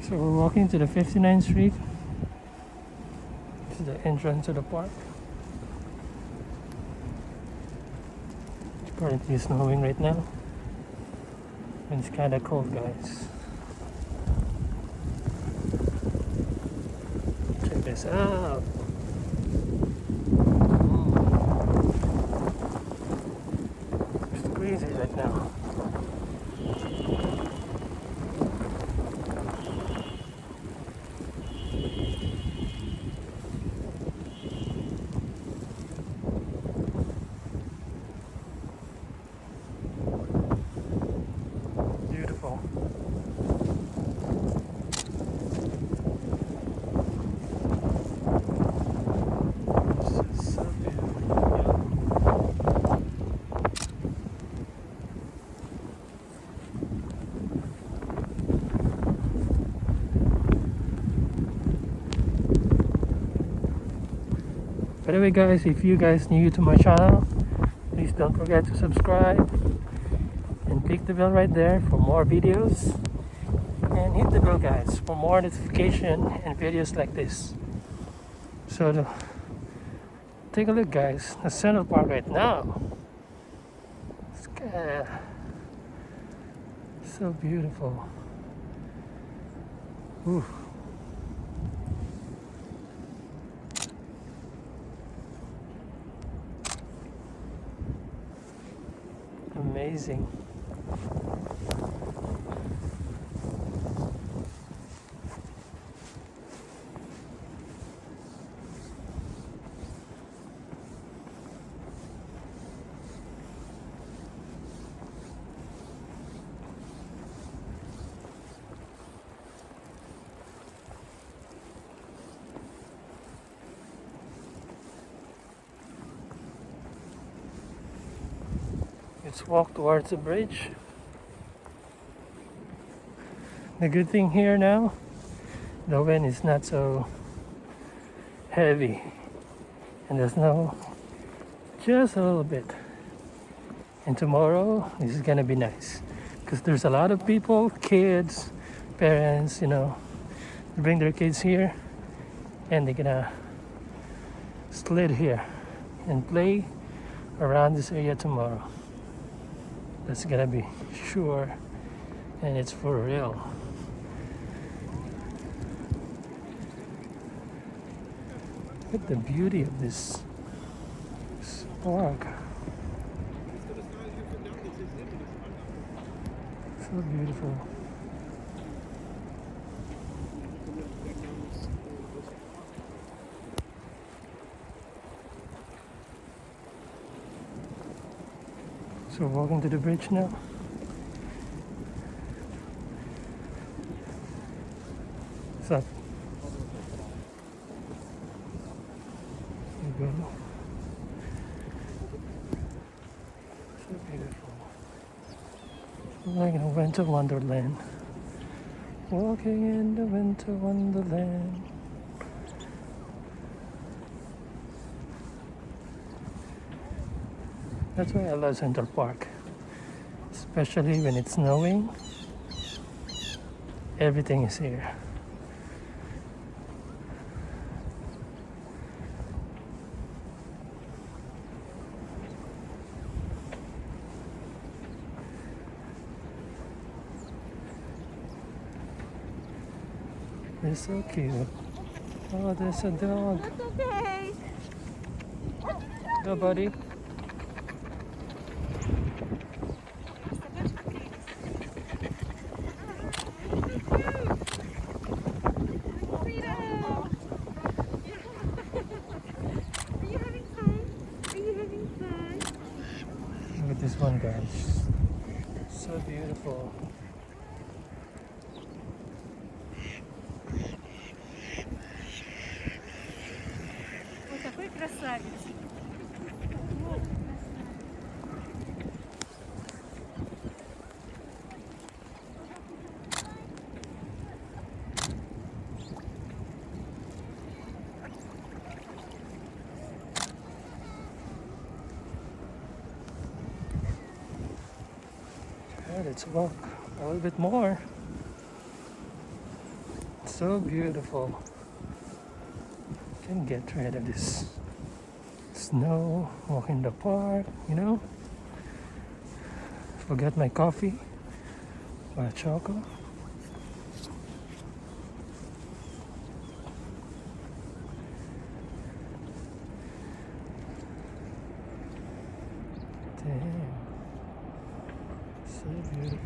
So we're walking to the 59th Street. This is the entrance to the park. Currently it's snowing right now. And it's kinda cold, guys. Check this out. It's crazy right now. Beautiful. This is so beautiful. By the way, guys, if you guys new to my channel, please don't forget to subscribe and click the bell right there for more videos, and hit the bell, guys, for more notification and videos like this. So take a look, guys, the Central Park right now. It's so beautiful. Ooh. Amazing. Let's walk towards the bridge. The good thing here now, the wind is not so heavy and the snow just a little bit. And tomorrow this is gonna be nice because there's a lot of people, kids, parents, bring their kids here and they're gonna slid here and play around this area tomorrow. That's gonna be sure, and it's for real. Look at the beauty of this park. So beautiful. So we're walking to the bridge now. So there you go. So beautiful. Like in a winter wonderland. Walking in the winter wonderland. That's why I love Central Park. Especially when it's snowing. Everything is here. They're so cute. Oh, there's a dog. That's okay. Go, buddy. Look at this one, guys. So beautiful. Ой, такой красавец. Let's walk a little bit more. so beautiful. Can get rid of this snow, walk in the park, you know. Forget my coffee or chocolate. Damn, so beautiful.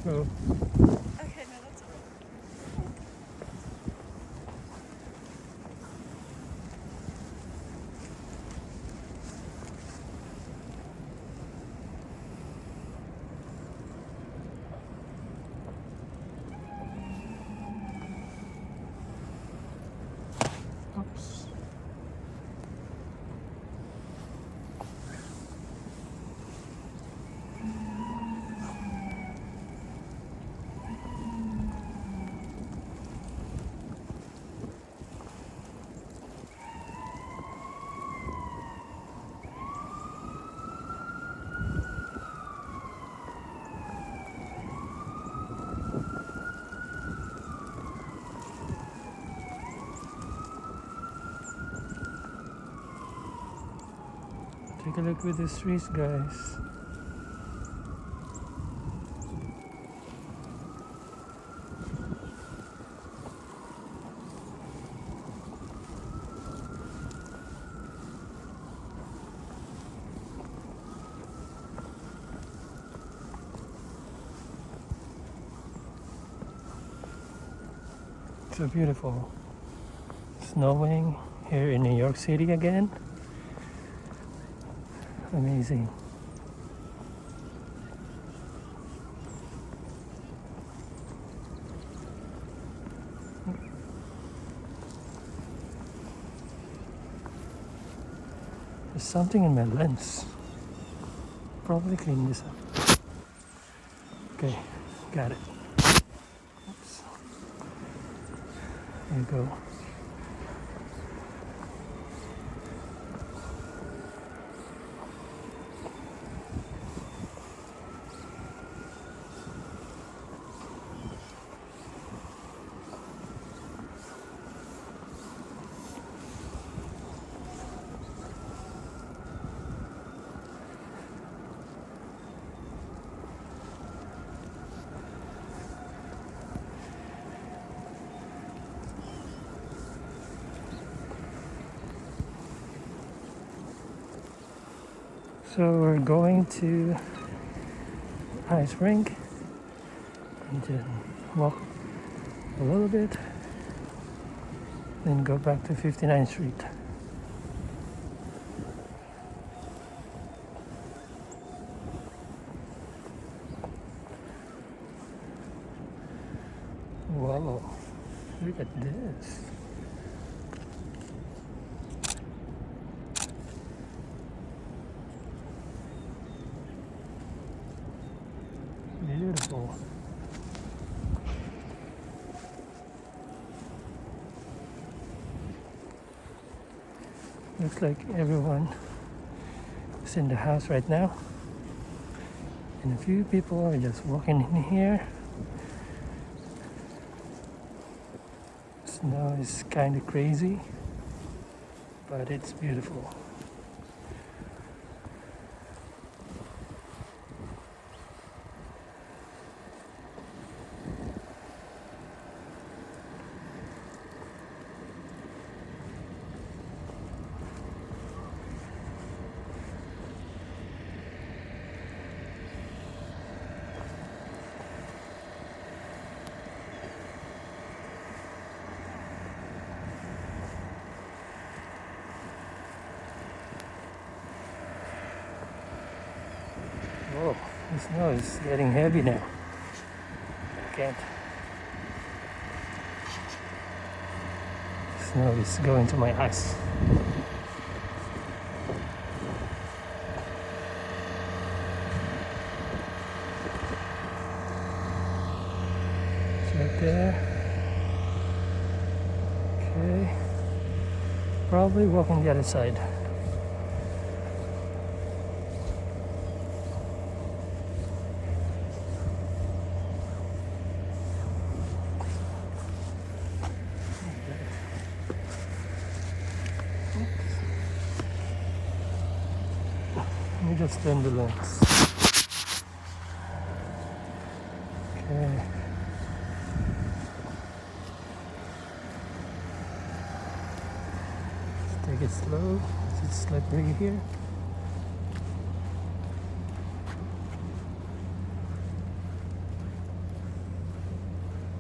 Oh, Okay, no, that's all. oops. Take a look with these trees, guys. So beautiful. Snowing here in New York City again. Amazing. There's something in my lens. Probably clean this up. Okay, got it. Oops. There you go. So we're going to ice rink and then walk a little bit, then go back to 59th Street. Whoa, look at this. Beautiful. Looks like everyone is in the house right now. And a few people are just walking in here. Snow is kind of crazy, but it's beautiful. Whoa, the snow is getting heavy now. Can't. Snow is going to my eyes. It's right there. Okay. Probably walking the other side. Let me just turn the lens. Okay. Let's take it slow. It's slippery here.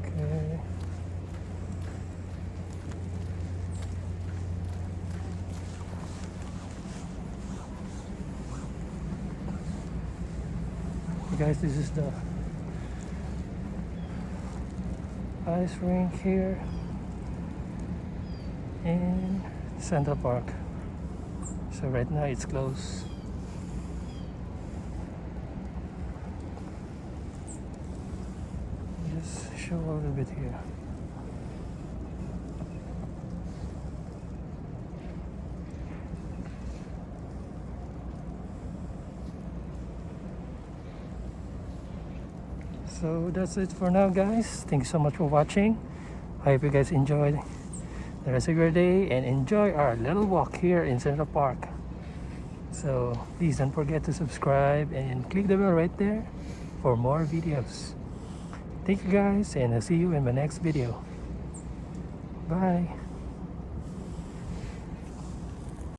Okay. Hey guys, this is the ice rink here in Central Park. So right now it's closed. Just show a little bit here. So that's it for now, guys. Thank you so much for watching. I hope you guys enjoyed the rest of your day and enjoy our little walk here in Central Park. So please don't forget to subscribe and click the bell right there for more videos. Thank you guys, and I'll see you in my next video. Bye.